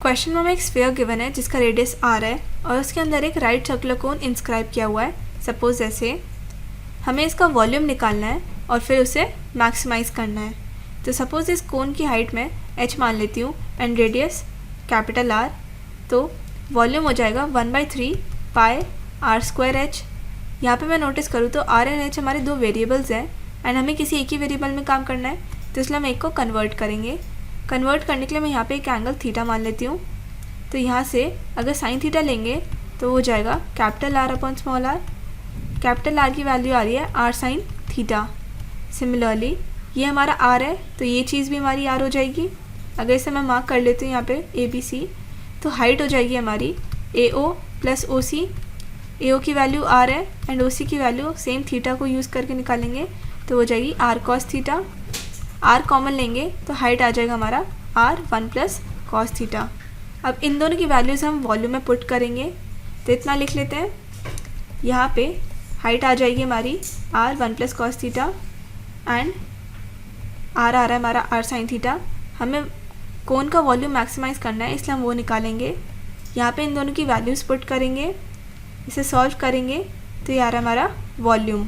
Question में हमें एक स्फीयर गिवन है जिसका रेडियस r है और उसके अंदर एक राइट सर्कुलर कोन इंस्क्राइब किया हुआ है। सपोज ऐसे हमें इसका वॉल्यूम निकालना है और फिर उसे मैक्सिमाइज करना है। तो सपोज इस कोन की हाइट में h मान लेती हूँ एंड रेडियस कैपिटल R। तो वॉल्यूम हो जाएगा 1/3 पाई r स्क्वायर h। यहाँ पे मैं नोटिस करूँ तो r एंड h हमारे दो वेरिएबल्स हैं एंड हमें किसी एक ही वेरिएबल में काम करना है, तो इसलिए हम एक को कन्वर्ट करेंगे। कन्वर्ट करने के लिए मैं यहाँ पे एक एंगल थीटा मान लेती हूँ। तो यहाँ से अगर साइन थीटा लेंगे तो हो जाएगा capital R upon small r। Capital R की वैल्यू आ रही है r साइन थीटा। सिमिलरली ये हमारा r है तो ये चीज़ भी हमारी r हो जाएगी। अगर इसे मैं मार्क कर लेती हूँ यहाँ पे ABC, तो हाइट हो जाएगी हमारी AO प्लस OC। AO की वैल्यू r है एंड OC की वैल्यू सेम थीटा को यूज़ करके निकालेंगे तो हो जाएगी r cos theta. r common लेंगे तो हाइट आ जाएगा हमारा r 1 प्लस कॉस थीटा। अब इन दोनों की वैल्यूज़ हम वॉल्यूम में पुट करेंगे तो इतना लिख लेते हैं। यहाँ पे हाइट आ जाएगी हमारी r 1 plus cos theta and r आ रहा है हमारा r साइन थीटा। हमें कोन का वॉल्यूम मैक्सिमाइज करना है इसलिए हम वो निकालेंगे। यहाँ पे इन दोनों की वैल्यूज़ पुट करेंगे, इसे सॉल्व करेंगे तो ये आ रहा है हमारा वॉल्यूम।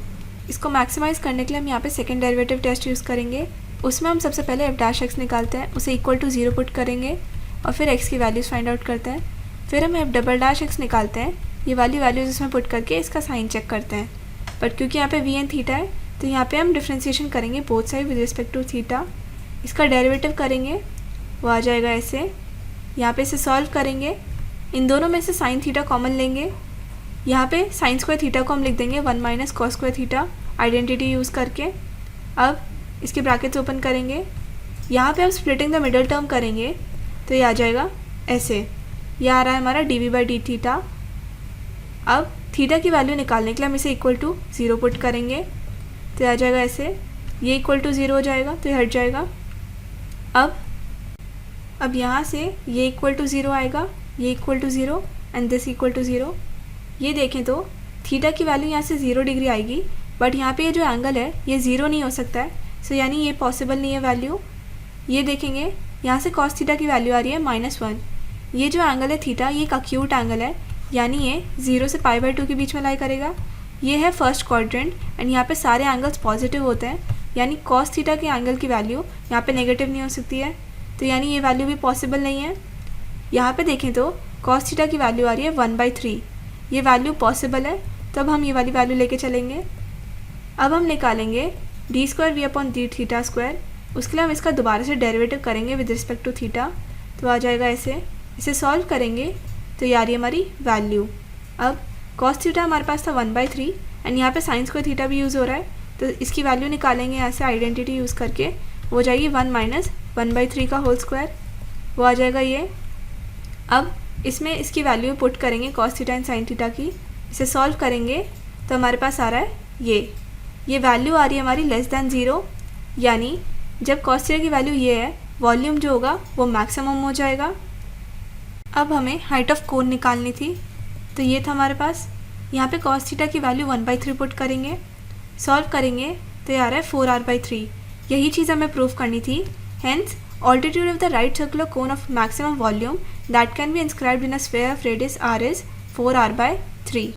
इसको मैक्सिमाइज करने के लिए हम यहाँ पे सेकेंड डेरिवेटिव टेस्ट यूज़ करेंगे। उसमें हम सबसे पहले f डैश x निकालते हैं, उसे इक्वल टू 0 पुट करेंगे और फिर x की वैल्यूज़ फाइंड आउट करते हैं। फिर हम f डबल डैश x निकालते हैं, ये वाली वैल्यूज़ इसमें पुट करके इसका साइन चेक करते हैं। बट क्योंकि यहाँ पे v एंड थीटा है तो यहाँ पे हम डिफ्रेंशिएशन करेंगे both side with respect to theta. इसका डेरिवेटिव करेंगे वो आ जाएगा ऐसे। यहाँ पे इसे सॉल्व करेंगे, इन दोनों में से साइन थीटा कॉमन लेंगे। यहाँ पे साइन स्क्वायर थीटा को हम लिख देंगे 1 minus cos square theta identity use करके। अब इसके ब्रैकेट्स ओपन करेंगे, यहाँ पे हम स्प्लिटिंग द मिडल टर्म करेंगे तो ये आ जाएगा ऐसे। ये आ रहा है हमारा dv/d थीटा। अब थीटा की वैल्यू निकालने के लिए हम इसे इक्वल टू 0 पुट करेंगे तो ये आ जाएगा ऐसे। ये इक्वल टू 0 हो जाएगा तो ये हट जाएगा। अब यहाँ से ये इक्वल टू 0 आएगा, ये equal to 0 and this equal to 0। ये देखें तो थीटा की वैल्यू यहाँ से 0 डिग्री आएगी, बट यहाँ पे ये जो एंगल है ये 0 नहीं हो सकता है, सो यानी ये पॉसिबल नहीं है वैल्यू। ये देखेंगे यहाँ से कॉस थीटा की वैल्यू आ रही है -1। ये जो एंगल है थीटा ये एक अक्यूट एंगल है, यानी ये 0 से π/2 के बीच में लाई करेगा। ये है फर्स्ट क्वाड्रेंट एंड यहाँ पे सारे एंगल्स पॉजिटिव होते हैं, यानी कॉस थीटा के एंगल की वैल्यू यहाँ पे नेगेटिव नहीं हो सकती है, तो यानी ये वैल्यू भी पॉसिबल नहीं है। यहाँ पे देखें तो कॉस थीटा की वैल्यू आ रही है 1/3, ये वैल्यू पॉसिबल है, तब हम ये वाली वैल्यू लेके चलेंगे। अब हम निकालेंगे d² v upon d theta square. उसके लिए हम इसका दोबारा से डेरिवेटिव करेंगे विद रिस्पेक्ट टू थीटा, तो आ जाएगा ऐसे। इसे सॉल्व करेंगे तो ये आ रही है हमारी वैल्यू। अब कॉस थीटा हमारे पास था 1/3 एंड यहाँ पे साइन स्क्वायर थीटा भी यूज़ हो रहा है, तो इसकी वैल्यू निकालेंगे यहाँ से आइडेंटिटी यूज़ करके। वो हो जाएगी 1 माइनस 1/3 का होल स्क्वायर, वो आ जाएगा ये। अब इसमें इसकी वैल्यू पुट करेंगे cos theta and sine theta की। इसे सॉल्व करेंगे तो हमारे पास आ रहा है ये वैल्यू आ रही है हमारी लेस दैन 0, यानी जब कॉस थीटा की वैल्यू ये है वॉल्यूम जो होगा वो मैक्सिमम हो जाएगा। अब हमें हाइट ऑफ कोन निकालनी थी, तो ये था हमारे पास। यहाँ पे कॉस थीटा की वैल्यू 1/3 पुट करेंगे, सॉल्व करेंगे तो ये आ रहा है 4r/3। यही चीज़ हमें प्रूव करनी थी। Hence altitude of the right circular cone of maximum volume that can be inscribed in a sphere of radius r is 4r/3.